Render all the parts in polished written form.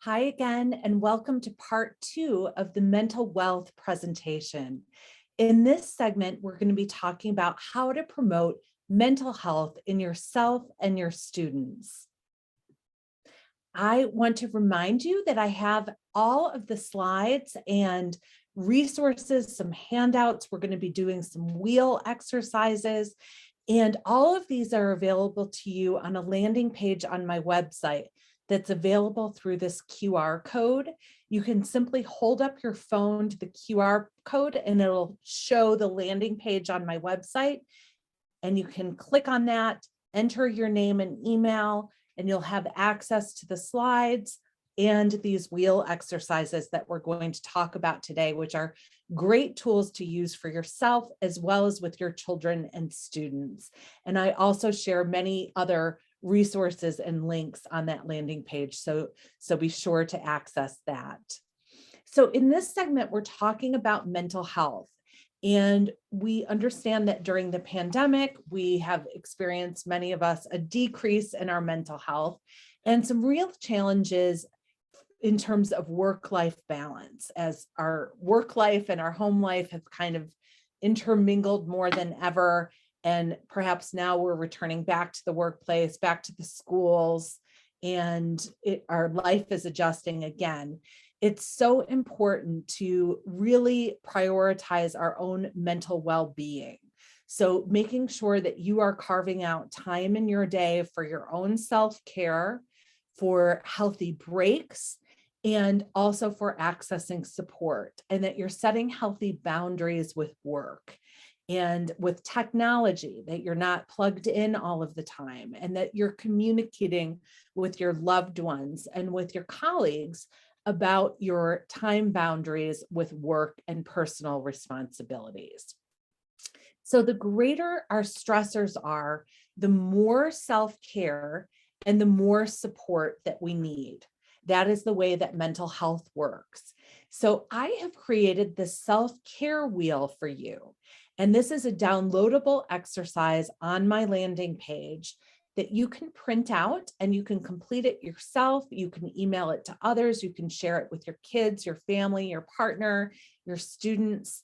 Hi again, and welcome to part 2 of the mental wealth presentation. In this segment, we're going to be talking about how to promote mental health in yourself and your students. I want to remind you that I have all of the slides and resources, some handouts. We're going to be doing some wheel exercises, and all of these are available to you on a landing page on my website that's available through this QR code. You can simply hold up your phone to the QR code and it'll show the landing page on my website. And you can click on that, enter your name and email, and you'll have access to the slides and these wheel exercises that we're going to talk about today, which are great tools to use for yourself as well as with your children and students. And I also share many other resources and links on that landing page. So be sure to access that. So in this segment, we're talking about mental health. And we understand that during the pandemic, we have experienced, many of us, a decrease in our mental health and some real challenges in terms of work-life balance, as our work life and our home life have kind of intermingled more than ever. And perhaps now we're returning back to the workplace, back to the schools, and our life is adjusting again. It's so important to really prioritize our own mental well-being. So making sure that you are carving out time in your day for your own self-care, for healthy breaks, and also for accessing support, and that you're setting healthy boundaries with work and with technology, that you're not plugged in all of the time, and that you're communicating with your loved ones and with your colleagues about your time boundaries with work and personal responsibilities. So the greater our stressors are, the more self-care and the more support that we need. That is the way that mental health works. So I have created the self-care wheel for you. And this is a downloadable exercise on my landing page that you can print out and you can complete it yourself. You can email it to others. You can share it with your kids, your family, your partner, your students.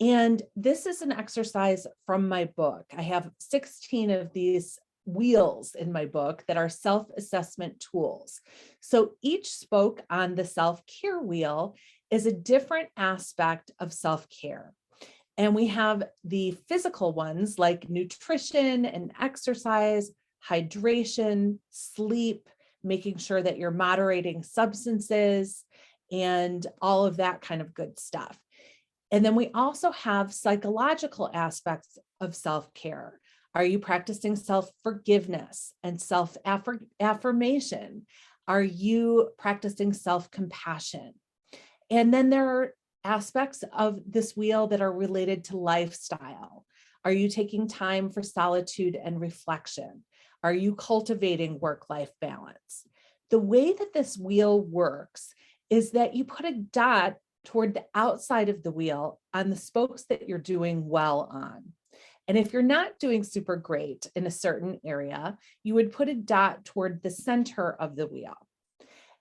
And this is an exercise from my book. I have 16 of these wheels in my book that are self-assessment tools. So each spoke on the self-care wheel is a different aspect of self-care. And we have the physical ones like nutrition and exercise, hydration, sleep, making sure that you're moderating substances, and all of that kind of good stuff. And then we also have psychological aspects of self-care. Are you practicing self-forgiveness and self-affirmation? Are you practicing self-compassion? And then there are aspects of this wheel that are related to lifestyle. Are you taking time for solitude and reflection? Are you cultivating work-life balance? The way that this wheel works is that you put a dot toward the outside of the wheel on the spokes that you're doing well on. And if you're not doing super great in a certain area, you would put a dot toward the center of the wheel.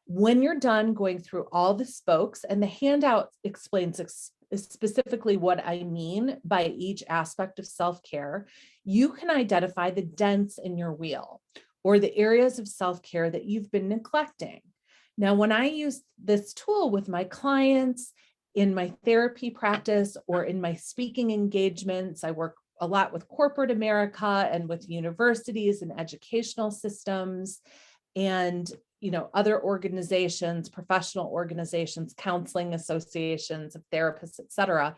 When you're done going through all the spokes, and the handout explains specifically what I mean by each aspect of self-care, you can identify the dents in your wheel or the areas of self-care that you've been neglecting. Now, when I use this tool with my clients in my therapy practice or in my speaking engagements, I work a lot with corporate America and with universities and educational systems and other organizations, professional organizations, counseling associations of therapists, et cetera.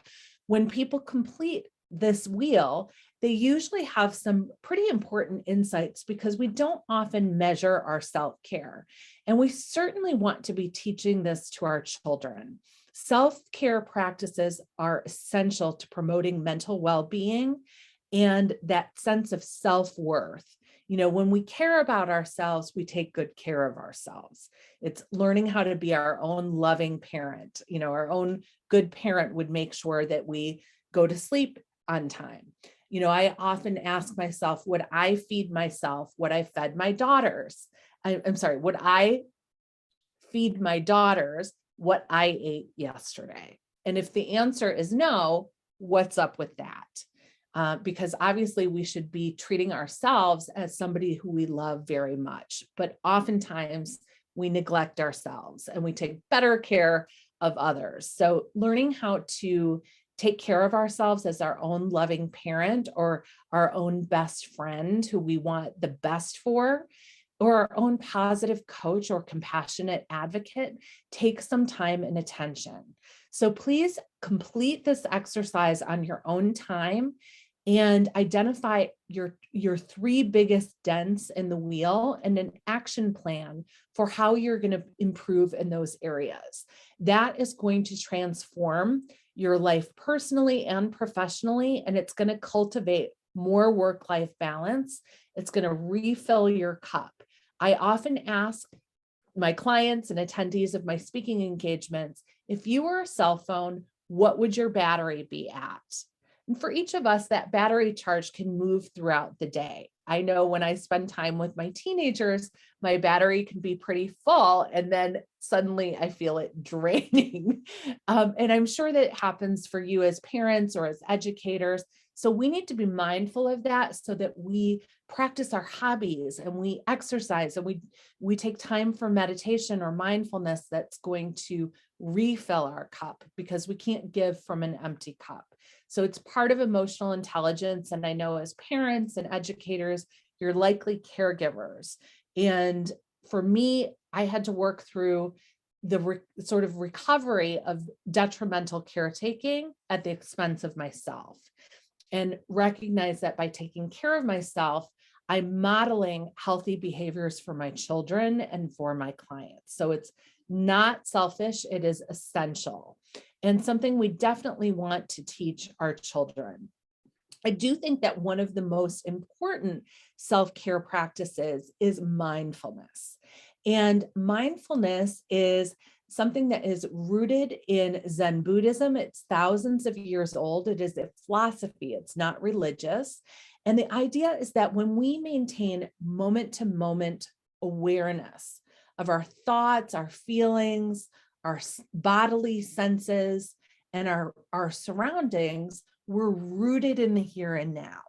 When people complete this wheel, they usually have some pretty important insights because we don't often measure our self-care. And we certainly want to be teaching this to our children. Self-care practices are essential to promoting mental well-being and that sense of self-worth. When we care about ourselves, we take good care of ourselves. It's learning how to be our own loving parent. Our own good parent would make sure that we go to sleep on time. I often ask myself, would I feed myself what I fed my daughters? I'm sorry, would I feed my daughters what I ate yesterday? And if the answer is no, what's up with that? Because obviously we should be treating ourselves as somebody who we love very much, but oftentimes we neglect ourselves and we take better care of others. So learning how to take care of ourselves as our own loving parent or our own best friend who we want the best for, or our own positive coach or compassionate advocate takes some time and attention. So please complete this exercise on your own time and identify your three biggest dents in the wheel and an action plan for how you're going to improve in those areas. That is going to transform your life personally and professionally, and it's going to cultivate more work-life balance. It's going to refill your cup. I often ask my clients and attendees of my speaking engagements, if you were a cell phone, what would your battery be at? And for each of us, that battery charge can move throughout the day. I know when I spend time with my teenagers, my battery can be pretty full, and then suddenly I feel it draining. And I'm sure that happens for you as parents or as educators. So we need to be mindful of that so that we practice our hobbies and we exercise and we take time for meditation or mindfulness that's going to refill our cup, because we can't give from an empty cup. So it's part of emotional intelligence. And I know as parents and educators, you're likely caregivers. And for me, I had to work through the sort of recovery of detrimental caretaking at the expense of myself, and recognize that by taking care of myself, I'm modeling healthy behaviors for my children and for my clients. So it's not selfish, it is essential, and something we definitely want to teach our children. I do think that one of the most important self-care practices is mindfulness. And mindfulness is something that is rooted in Zen Buddhism. It's thousands of years old. It is a philosophy, it's not religious. And the idea is that when we maintain moment-to-moment awareness of our thoughts, our feelings, our bodily senses, and our surroundings, we're rooted in the here and now.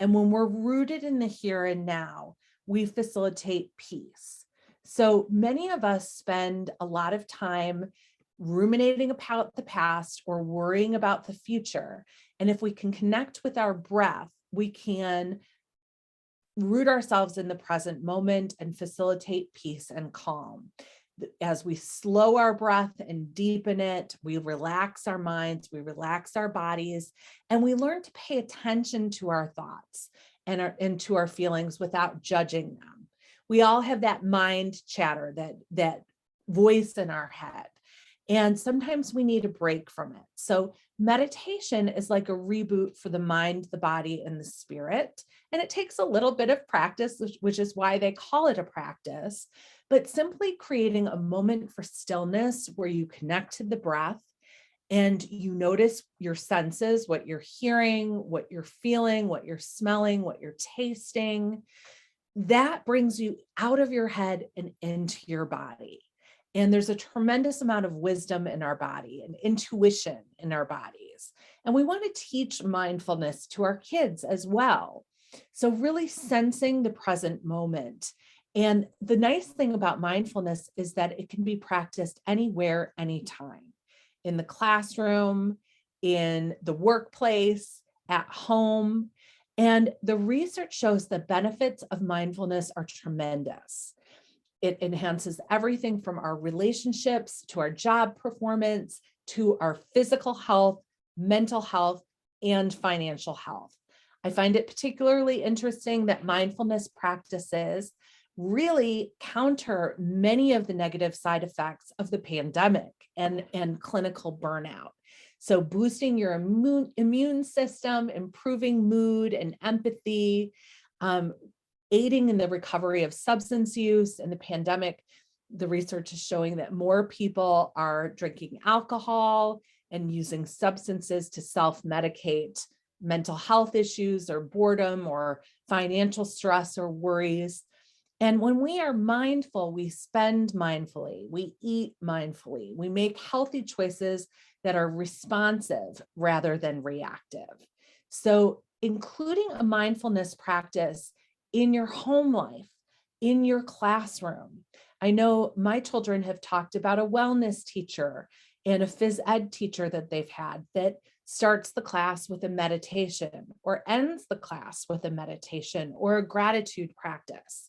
And when we're rooted in the here and now, we facilitate peace. So many of us spend a lot of time ruminating about the past or worrying about the future. And if we can connect with our breath, we can root ourselves in the present moment and facilitate peace and calm. As we slow our breath and deepen it, we relax our minds, we relax our bodies, and we learn to pay attention to our thoughts and to our feelings without judging them. We all have that mind chatter, that voice in our head. And sometimes we need a break from it. So meditation is like a reboot for the mind, the body, and the spirit. And it takes a little bit of practice, which is why they call it a practice, but simply creating a moment for stillness where you connect to the breath and you notice your senses, what you're hearing, what you're feeling, what you're smelling, what you're tasting. That brings you out of your head and into your body. And there's a tremendous amount of wisdom in our body and intuition in our bodies. And we want to teach mindfulness to our kids as well. So really sensing the present moment. And the nice thing about mindfulness is that it can be practiced anywhere, anytime, in the classroom, in the workplace, at home. And the research shows the benefits of mindfulness are tremendous. It enhances everything from our relationships to our job performance, to our physical health, mental health, and financial health. I find it particularly interesting that mindfulness practices really counter many of the negative side effects of the pandemic and clinical burnout. So boosting your immune system, improving mood and empathy, aiding in the recovery of substance use. In the pandemic, the research is showing that more people are drinking alcohol and using substances to self-medicate mental health issues or boredom or financial stress or worries. And when we are mindful, we spend mindfully, we eat mindfully, we make healthy choices that are responsive rather than reactive. So, including a mindfulness practice in your home life, in your classroom. I know my children have talked about a wellness teacher and a phys ed teacher that they've had that starts the class with a meditation or ends the class with a meditation or a gratitude practice.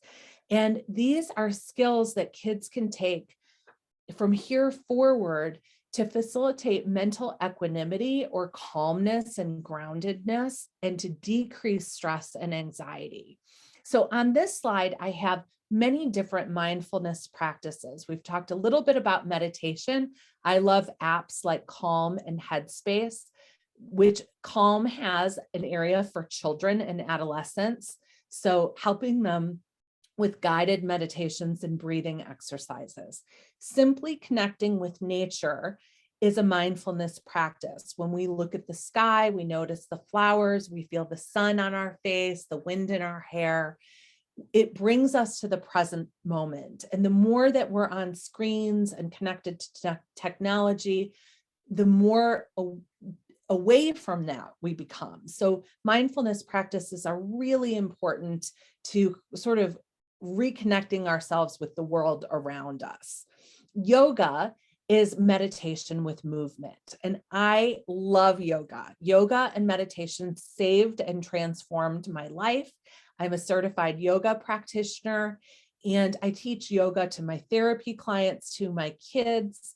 And these are skills that kids can take from here forward to facilitate mental equanimity or calmness and groundedness and to decrease stress and anxiety. So on this slide, I have many different mindfulness practices. We've talked a little bit about meditation. I love apps like Calm and Headspace, which Calm has an area for children and adolescents. So helping them with guided meditations and breathing exercises. Simply connecting with nature is a mindfulness practice. When we look at the sky, we notice the flowers, we feel the sun on our face, the wind in our hair. It brings us to the present moment. And the more that we're on screens and connected to technology, the more away from that we become. So mindfulness practices are really important to sort of reconnecting ourselves with the world around us. Yoga is meditation with movement. And I love yoga. Yoga and meditation saved and transformed my life. I'm a certified yoga practitioner, and I teach yoga to my therapy clients, to my kids.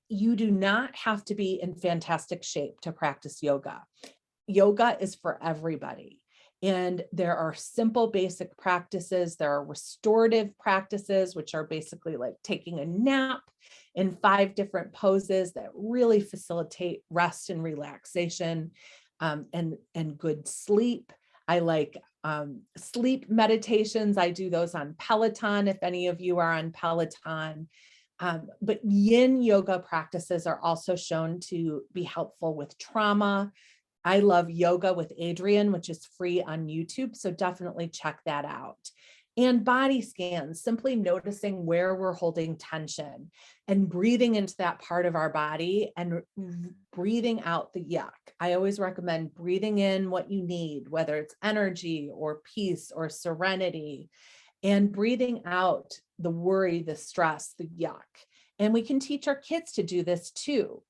You do not have to be in fantastic shape to practice yoga. Yoga is for everybody. And there are simple basic practices. There are restorative practices, which are basically like taking a nap in 5 different poses that really facilitate rest and relaxation, and good sleep. I like sleep meditations. I do those on Peloton, if any of you are on Peloton. But yin yoga practices are also shown to be helpful with trauma. I love Yoga with Adriene, which is free on YouTube. So definitely check that out. And body scans, simply noticing where we're holding tension and breathing into that part of our body and breathing out the yuck. I always recommend breathing in what you need, whether it's energy or peace or serenity, and breathing out the worry, the stress, the yuck. And we can teach our kids to do this too.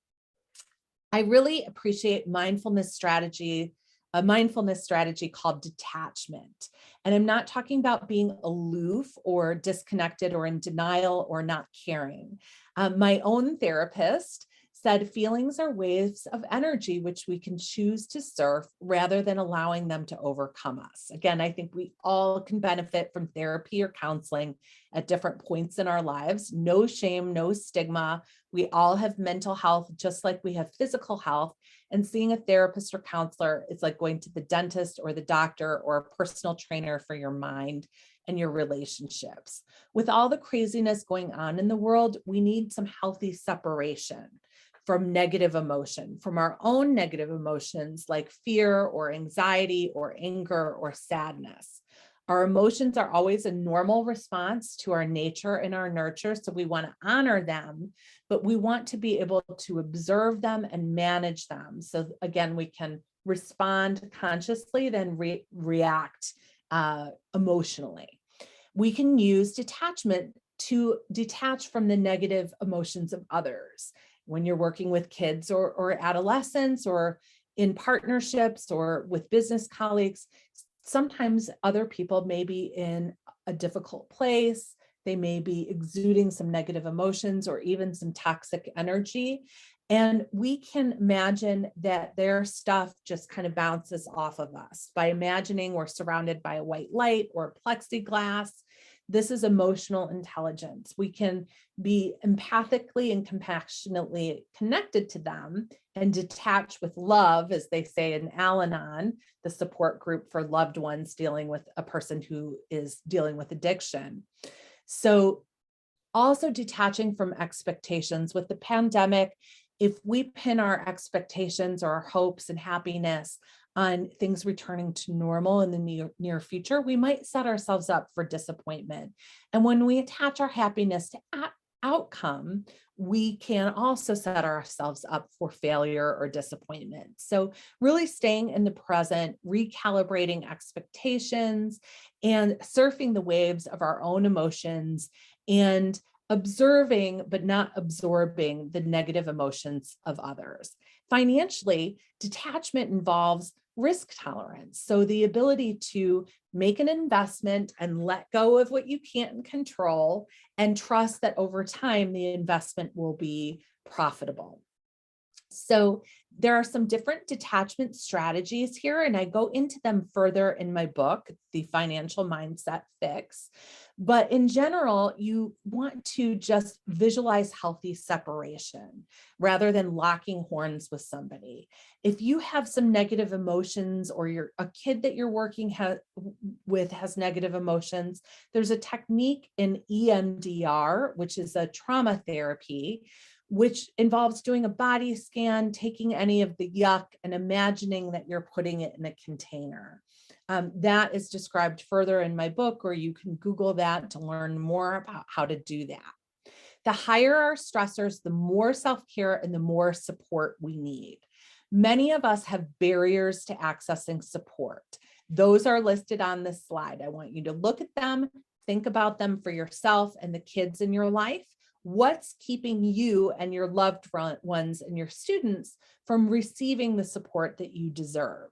I really appreciate a mindfulness strategy called detachment. And I'm not talking about being aloof or disconnected or in denial or not caring. My own therapist said feelings are waves of energy which we can choose to surf rather than allowing them to overcome us. Again, I think we all can benefit from therapy or counseling at different points in our lives. No shame, no stigma. We all have mental health just like we have physical health. And seeing a therapist or counselor is like going to the dentist or the doctor or a personal trainer for your mind and your relationships. With all the craziness going on in the world, we need some healthy separation from negative emotion, from our own negative emotions like fear or anxiety or anger or sadness. Our emotions are always a normal response to our nature and our nurture, so we want to honor them, but we want to be able to observe them and manage them. So again, we can respond consciously, then react emotionally. We can use detachment to detach from the negative emotions of others. When you're working with kids or adolescents or in partnerships or with business colleagues, sometimes other people may be in a difficult place. They may be exuding some negative emotions or even some toxic energy. And we can imagine that their stuff just kind of bounces off of us by imagining we're surrounded by a white light or plexiglass. This is emotional intelligence. We can be empathically and compassionately connected to them and detach with love, as they say in Al-Anon, the support group for loved ones dealing with a person who is dealing with addiction. So also detaching from expectations. With the pandemic, if we pin our expectations or our hopes and happiness on things returning to normal in the near future, we might set ourselves up for disappointment. And when we attach our happiness to outcome, we can also set ourselves up for failure or disappointment. So really staying in the present, recalibrating expectations, and surfing the waves of our own emotions, and observing but not absorbing the negative emotions of others. Financially, detachment involves risk tolerance. So the ability to make an investment and let go of what you can't control and trust that over time the investment will be profitable. So there are some different detachment strategies here, and I go into them further in my book, The Financial Mindset Fix. But in general, you want to just visualize healthy separation rather than locking horns with somebody. If you have some negative emotions, or a kid that you're working with has negative emotions, there's a technique in EMDR, which is a trauma therapy, which involves doing a body scan, taking any of the yuck and imagining that you're putting it in a container. That is described further in my book, or you can Google that to learn more about how to do that. The higher our stressors, the more self-care and the more support we need. Many of us have barriers to accessing support. Those are listed on this slide. I want you to look at them, think about them for yourself and the kids in your life. What's keeping you and your loved ones and your students from receiving the support that you deserve?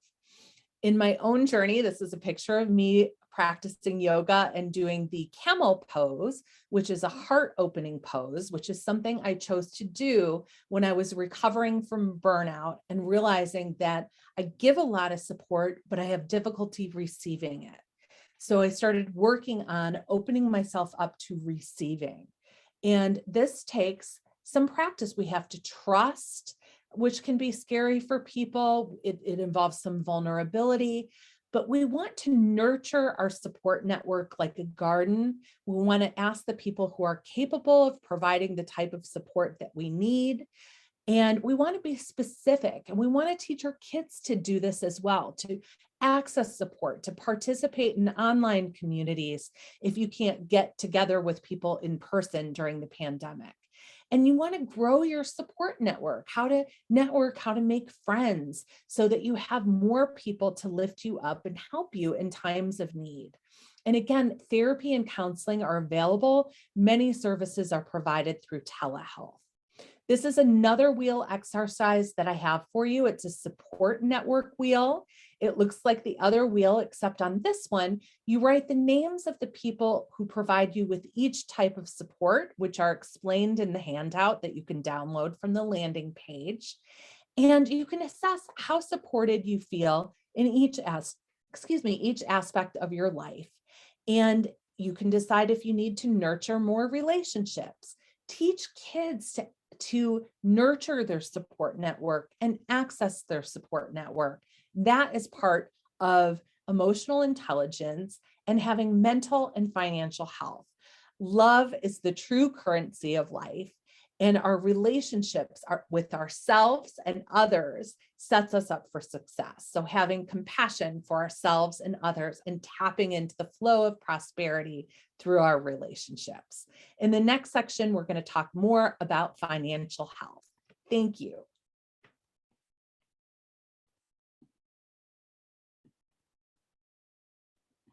In my own journey, this is a picture of me practicing yoga and doing the camel pose, which is a heart opening pose, which is something I chose to do when I was recovering from burnout and realizing that I give a lot of support, but I have difficulty receiving it. So I started working on opening myself up to receiving. And this takes some practice. We have to trust, which can be scary for people. It involves some vulnerability, but we want to nurture our support network like a garden. We want to ask the people who are capable of providing the type of support that we need. And we want to be specific, and we want to teach our kids to do this as well, to access support, to participate in online communities if you can't get together with people in person during the pandemic. And you want to grow your support network, how to network, how to make friends so that you have more people to lift you up and help you in times of need. And again, therapy and counseling are available. Many services are provided through telehealth. This is another wheel exercise that I have for you. It's a support network wheel. It looks like the other wheel, except on this one, you write the names of the people who provide you with each type of support, which are explained in the handout that you can download from the landing page. And you can assess how supported you feel in each aspect of your life. And you can decide if you need to nurture more relationships. Teach kids to nurture their support network and access their support network. That is part of emotional intelligence and having mental and financial health. Love is the true currency of life, and our relationships with ourselves and others sets us up for success. So having compassion for ourselves and others and tapping into the flow of prosperity through our relationships. In the next section, we're going to talk more about financial health. Thank you.